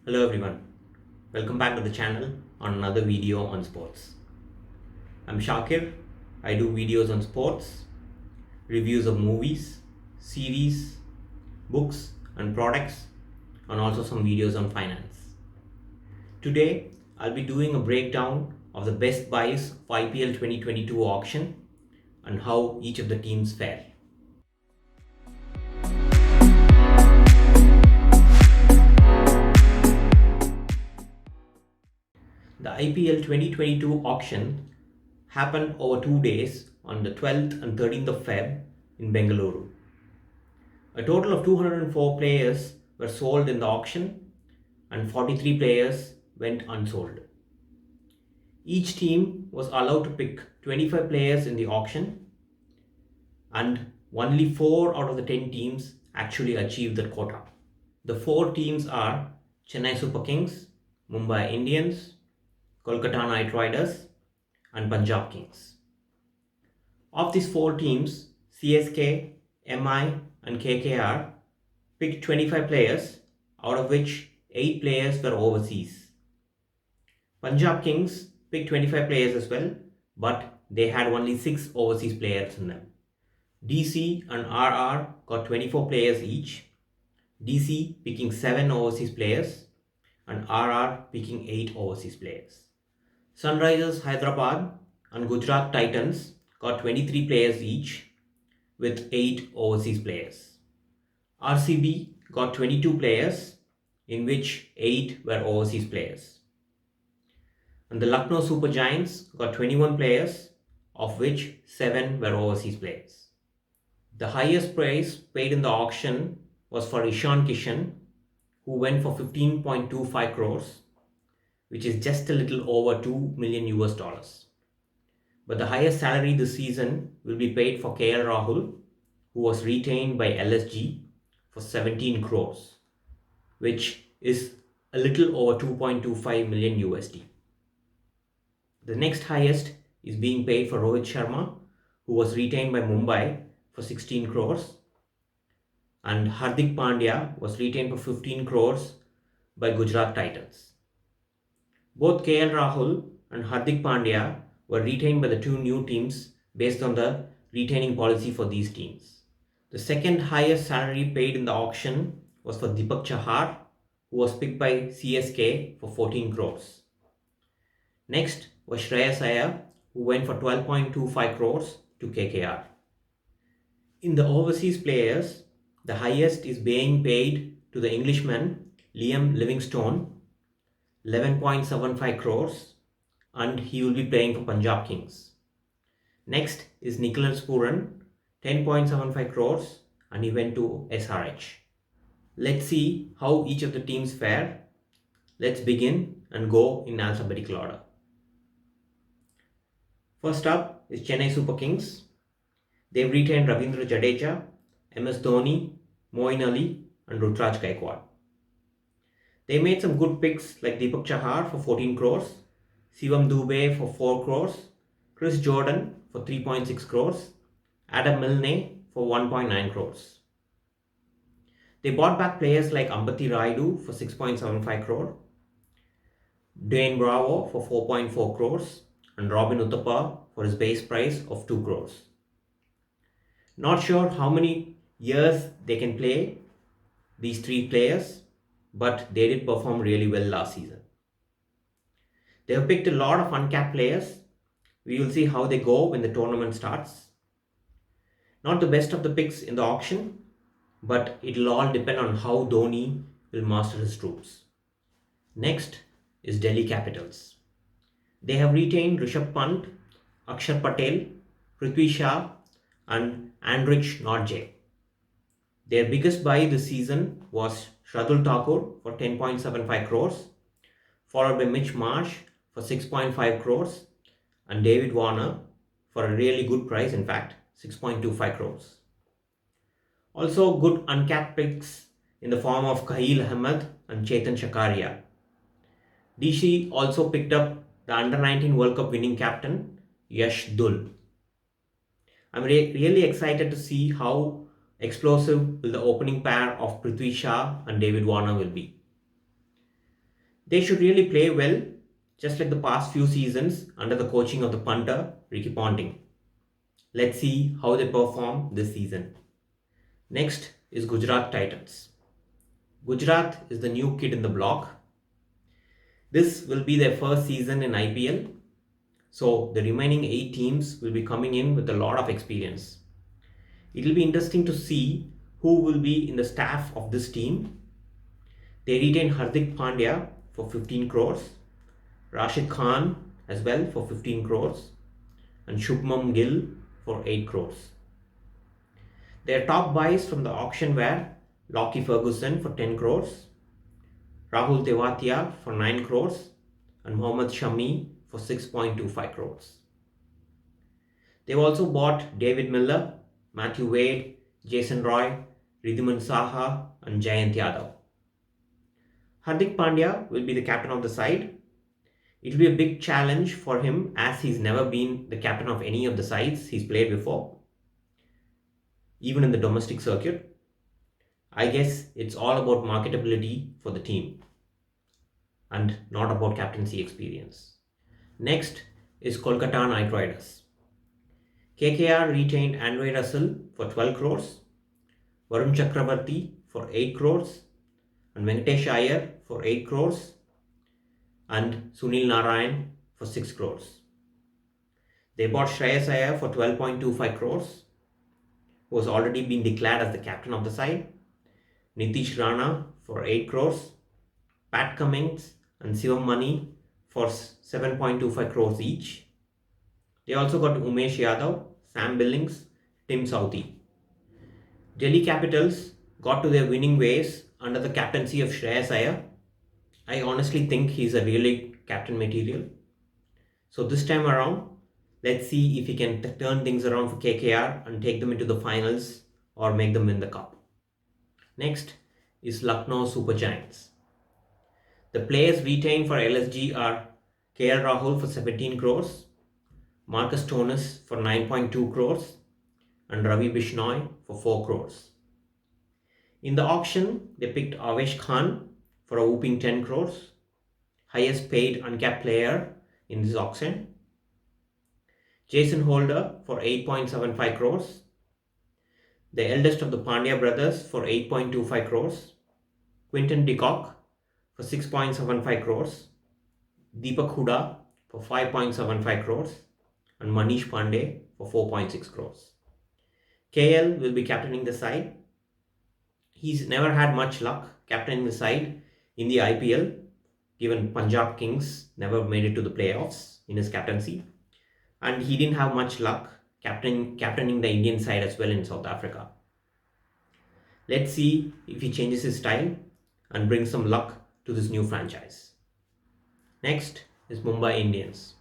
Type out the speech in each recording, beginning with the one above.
Hello everyone, welcome back to the channel on another video on sports. I'm Shakir. I do videos on sports, reviews of movies, series, books and products, and also some videos on finance. Today I'll be doing a breakdown of the best buys for IPL 2022 auction and how each of the teams fare. The IPL 2022 auction happened over 2 days on the 12th and 13th of Feb in Bengaluru. A total of 204 players were sold in the auction and 43 players went unsold. Each team was allowed to pick 25 players in the auction and only 4 out of the 10 teams actually achieved that quota. The 4 teams are Chennai Super Kings, Mumbai Indians, Kolkata Knight Riders and Punjab Kings. Of these 4 teams, CSK, MI and KKR picked 25 players, out of which 8 players were overseas. Punjab Kings picked 25 players as well, but they had only 6 overseas players in them. DC and RR got 24 players each, DC picking 7 overseas players and RR picking 8 overseas players. Sunrisers Hyderabad and Gujarat Titans got 23 players each with 8 overseas players. RCB got 22 players, in which 8 were overseas players. And the Lucknow Super Giants got 21 players, of which 7 were overseas players. The highest price paid in the auction was for Ishan Kishan, who went for 15.25 crores, which is just a little over $2 million US. But the highest salary this season will be paid for KL Rahul, who was retained by LSG for 17 crores, which is a little over 2.25 million USD. The next highest is being paid for Rohit Sharma, who was retained by Mumbai for 16 crores, and Hardik Pandya was retained for 15 crores by Gujarat Titans. Both KL Rahul and Hardik Pandya were retained by the 2 new teams based on the retaining policy for these teams. The second highest salary paid in the auction was for Deepak Chahar, who was picked by CSK for 14 crores. Next was Shreyas Iyer, who went for 12.25 crores to KKR. In the overseas players, the highest is being paid to the Englishman Liam Livingstone, 11.75 crores, and he will be playing for Punjab Kings. Next is Nicholas Puran, 10.75 crores, and he went to SRH. Let's see how each of the teams fare. Let's begin and go in alphabetical order. First up is Chennai Super Kings. They've retained Ravindra Jadeja, MS Dhoni, Moeen Ali and Rutraj Gaikwad. They made some good picks like Deepak Chahar for 14 crores, Shivam Dubey for 4 crores, Chris Jordan for 3.6 crores, Adam Milne for 1.9 crores. They bought back players like Ambati Rayudu for 6.75 crore, Dwayne Bravo for 4.4 crores and Robin Uthappa for his base price of 2 crores. Not sure how many years they can play, these 3 players, but they did perform really well last season. They have picked a lot of uncapped players. We will see how they go when the tournament starts. Not the best of the picks in the auction, but it will all depend on how Dhoni will master his troops. Next is Delhi Capitals. They have retained Rishabh Pant, Akshar Patel, Prithvi Shaw and Andrich Nodje. Their biggest buy this season was Shardul Thakur for 10.75 crores, followed by Mitch Marsh for 6.5 crores and David Warner for a really good price, in fact, 6.25 crores. Also good uncapped picks in the form of Kahil Ahmed and Chetan Shakaria. DC also picked up the Under-19 World Cup winning captain Yash Dul. I'm really excited to see how explosive will the opening pair of Prithvi Shaw and David Warner will be. They should really play well, just like the past few seasons under the coaching of the punter Ricky Ponting. Let's see how they perform this season. Next is Gujarat Titans. Gujarat is the new kid in the block. This will be their first season in IPL, so the remaining 8 teams will be coming in with a lot of experience. It will be interesting to see who will be in the staff of this team. They retain Hardik Pandya for 15 crores, Rashid Khan as well for 15 crores, and Shubman Gill for 8 crores. Their top buys from the auction were Lockie Ferguson for 10 crores, Rahul Tewatia for 9 crores, and Mohammad Shami for 6.25 crores. They've also bought David Miller, Matthew Wade, Jason Roy, Ridhiman Saha, and Jayant Yadav. Hardik Pandya will be the captain of the side. It will be a big challenge for him as he's never been the captain of any of the sides he's played before, even in the domestic circuit. I guess it's all about marketability for the team and not about captaincy experience. Next is Kolkata Knight Riders. KKR retained Andre Russell for 12 crores, Varun Chakravarti for 8 crores, and Venkatesh Iyer for 8 crores, and Sunil Narayan for 6 crores. They bought Shreyas Iyer for 12.25 crores, who has already been declared as the captain of the side, Nitish Rana for 8 crores, Pat Cummins and Sivam Mani for 7.25 crores each. They also got Umesh Yadav, Sam Billings, Tim Southee. Delhi Capitals got to their winning ways under the captaincy of Shreyas Iyer. I honestly think he's a really captain material. So this time around, let's see if he can turn things around for KKR and take them into the finals or make them win the cup. Next is Lucknow Super Giants. The players retained for LSG are KL Rahul for 17 crores, Marcus Stoinis for 9.2 crores, and Ravi Bishnoi for 4 crores. In the auction, they picked Avesh Khan for a whooping 10 crores, highest paid uncapped player in this auction. Jason Holder for 8.75 crores, the eldest of the Pandya brothers for 8.25 crores, Quinton de Kock for 6.75 crores, Deepak Huda for 5.75 crores, and Manish Pandey for 4.6 crores. KL will be captaining the side. He's never had much luck captaining the side in the IPL, given Punjab Kings never made it to the playoffs in his captaincy. And he didn't have much luck captaining the Indian side as well in South Africa. Let's see if he changes his style and brings some luck to this new franchise. Next is Mumbai Indians.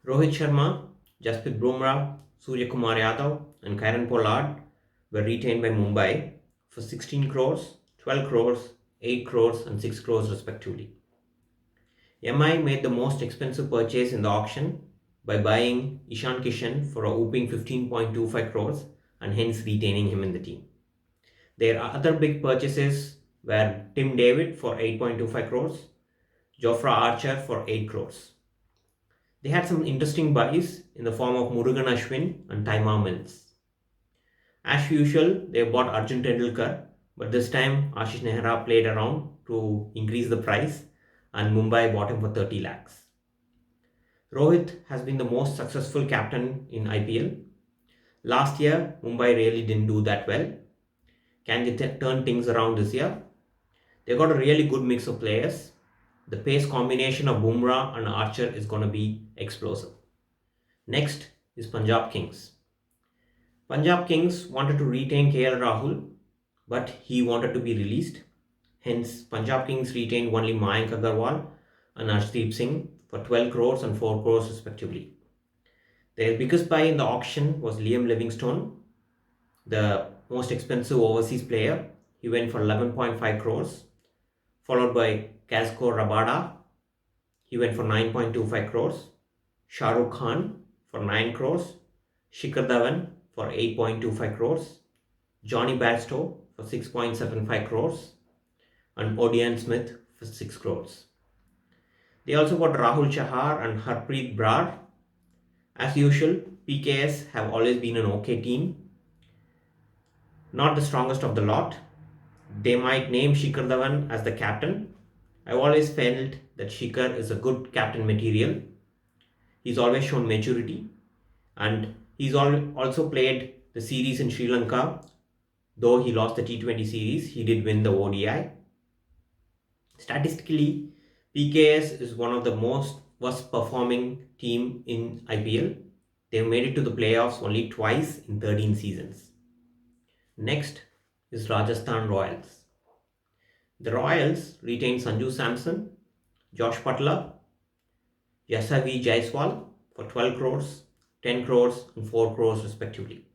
Rohit Sharma, Jasprit Bumrah, Surya Kumar Yadav, and Kieron Pollard were retained by Mumbai for 16 crores, 12 crores, 8 crores, and 6 crores respectively. MI made the most expensive purchase in the auction by buying Ishan Kishan for a whooping 15.25 crores and hence retaining him in the team. Their other big purchases were Tim David for 8.25 crores, Jofra Archer for 8 crores. They had some interesting buys in the form of Murugan Ashwin and Taima Mills. As usual, they bought Arjun Tendulkar, but this time Ashish Nehra played around to increase the price and Mumbai bought him for 30 lakhs. Rohit has been the most successful captain in IPL. Last year, Mumbai really didn't do that well. Can they turn things around this year? They got a really good mix of players. The pace combination of Bumrah and Archer is going to be explosive. Next is Punjab Kings. Punjab Kings wanted to retain KL Rahul, but he wanted to be released. Hence, Punjab Kings retained only Mayank Agarwal and Arshdeep Singh for 12 crores and 4 crores respectively. Their biggest buy in the auction was Liam Livingstone, the most expensive overseas player. He went for 11.5 crores, followed by Kazko Rabada. He went for 9.25 crores, Shah Rukh Khan for 9 crores, Shikhar Dhawan for 8.25 crores, Johnny Bairstow for 6.75 crores, and Odion Smith for 6 crores. They also got Rahul Chahar and Harpreet Brar. As usual, PKS have always been an okay team, not the strongest of the lot. They might name Shikhar Dhawan as the captain. I've always felt that Shikhar is a good captain material. He's always shown maturity, and he's also played the series in Sri Lanka. Though he lost the T20 series, he did win the ODI. Statistically, PKS is one of the most worst performing team in IPL. They've made it to the playoffs only twice in 13 seasons. Next is Rajasthan Royals. The Royals retained Sanju Samson, Josh Butler, Yasavi Jaiswal for 12 crores, 10 crores and 4 crores respectively.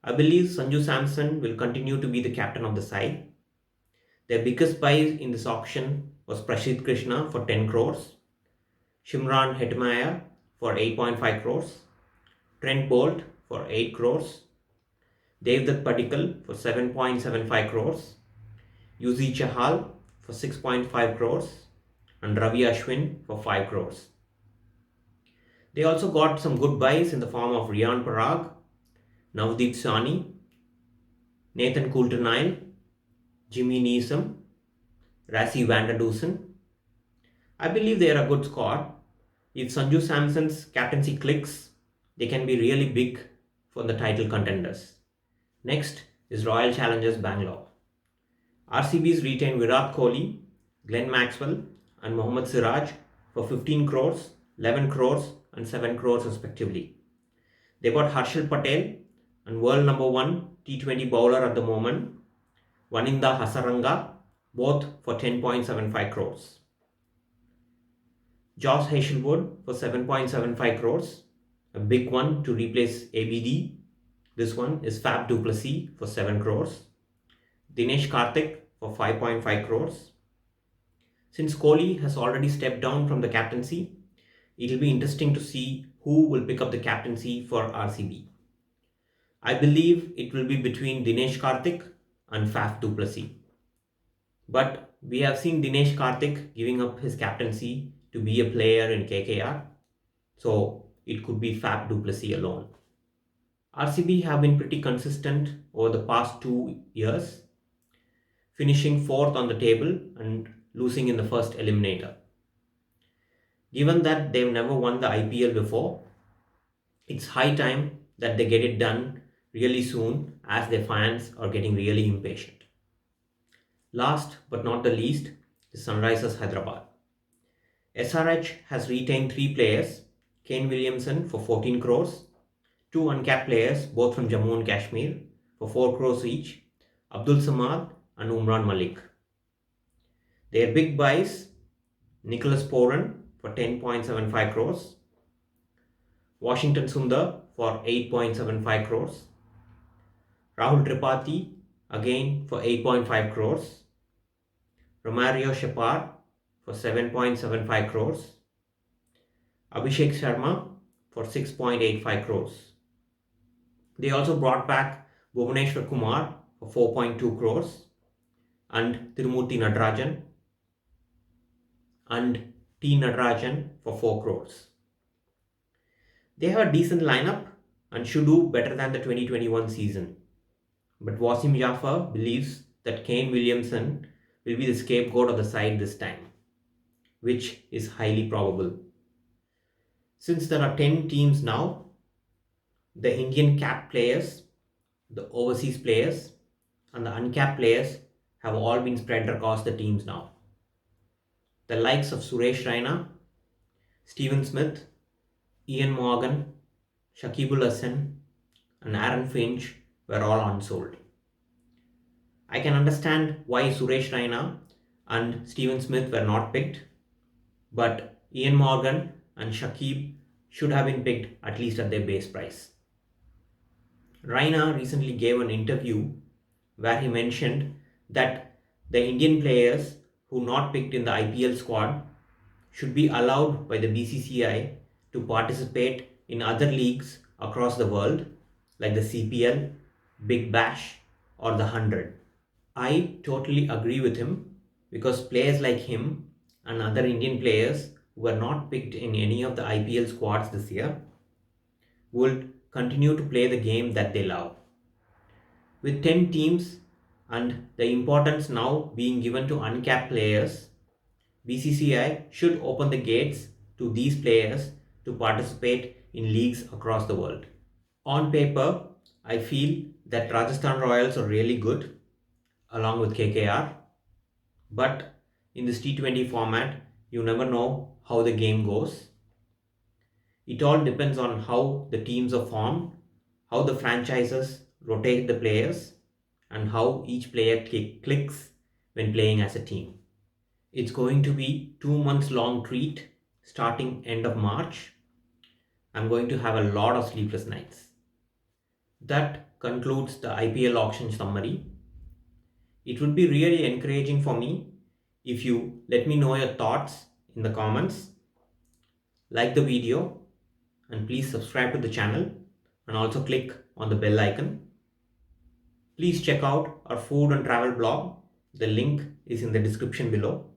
I believe Sanju Samson will continue to be the captain of the side. Their biggest buy in this auction was Prashid Krishna for 10 crores, Shimran Hetmaya for 8.5 crores, Trent Bolt for 8 crores, Devdutt Padikkal for 7.75 crores, Yuzi Chahal for 6.5 crores, and Ravi Ashwin for 5 crores. They also got some good buys in the form of Riyan Parag, Navdeep Sani, Nathan Coulter-Nile, Jimmy Neeson, Rassi van der Dusen. I believe they are a good squad. If Sanju Samson's captaincy clicks, they can be really big for the title contenders. Next is Royal Challengers Bangalore. RCB's retained Virat Kohli, Glenn Maxwell and Mohammad Siraj for 15 crores, 11 crores and 7 crores respectively. They bought Harshal Patel and world number 1 T20 bowler at the moment, Vaninda Hasaranga, both for 10.75 crores. Josh Hazelwood for 7.75 crores, a big one to replace ABD. This one is Fab du Plessis for 7 crores. Dinesh Karthik for 5.5 crores. Since Kohli has already stepped down from the captaincy, it will be interesting to see who will pick up the captaincy for RCB. I believe it will be between Dinesh Karthik and Faf du Plessis. But we have seen Dinesh Karthik giving up his captaincy to be a player in KKR, so it could be Faf du Plessis alone. RCB have been pretty consistent over the past 2 years, finishing 4th on the table and losing in the first eliminator. Given that they've never won the IPL before, it's high time that they get it done really soon, as their fans are getting really impatient. Last but not the least is Sunrisers Hyderabad. SRH has retained 3 players, Kane Williamson for 14 crores, 2 uncapped players both from Jammu and Kashmir for 4 crores each, Abdul Samad and Umran Malik. Their big buys, Nicholas Poran for 10.75 crores, Washington Sundar for 8.75 crores, Rahul Tripathi again for 8.5 crores, Romario Shepard for 7.75 crores, Abhishek Sharma for 6.85 crores. They also brought back Bhuvaneshwar Kumar for 4.2 crores and Tirumurti Nadarajan and T. Nadarajan for 4 crores. They have a decent lineup and should do better than the 2021 season. But Wasim Jaffer believes that Kane Williamson will be the scapegoat of the side this time, which is highly probable. Since there are 10 teams now, the Indian capped players, the overseas players, and the uncapped players have all been spread across the teams now. The likes of Suresh Raina, Steven Smith, Ian Morgan, Shakibul Hasan, and Aaron Finch were all unsold. I can understand why Suresh Raina and Steven Smith were not picked, but Ian Morgan and Shakib should have been picked at least at their base price. Raina recently gave an interview where he mentioned that the Indian players who not picked in the IPL squad should be allowed by the BCCI to participate in other leagues across the world like the CPL, Big Bash or the 100. I totally agree with him, because players like him and other Indian players who were not picked in any of the IPL squads this year would continue to play the game that they love. With 10 teams and the importance now being given to uncapped players, BCCI should open the gates to these players to participate in leagues across the world. On paper, I feel that Rajasthan Royals are really good along with KKR, but in this T20 format, you never know how the game goes. It all depends on how the teams are formed, how the franchises rotate the players, and how each player clicks when playing as a team. It's going to be 2 months long treat starting end of March. I'm going to have a lot of sleepless nights. That concludes the IPL auction summary. It would be really encouraging for me if you let me know your thoughts in the comments, like the video, and please subscribe to the channel and also click on the bell icon. Please check out our food and travel blog. The link is in the description below.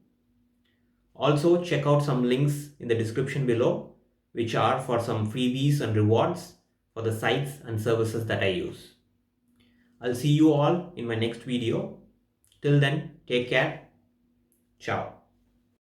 Also, check out some links in the description below, which are for some freebies and rewards for the sites and services that I use. I'll see you all in my next video. Till then, take care. Ciao.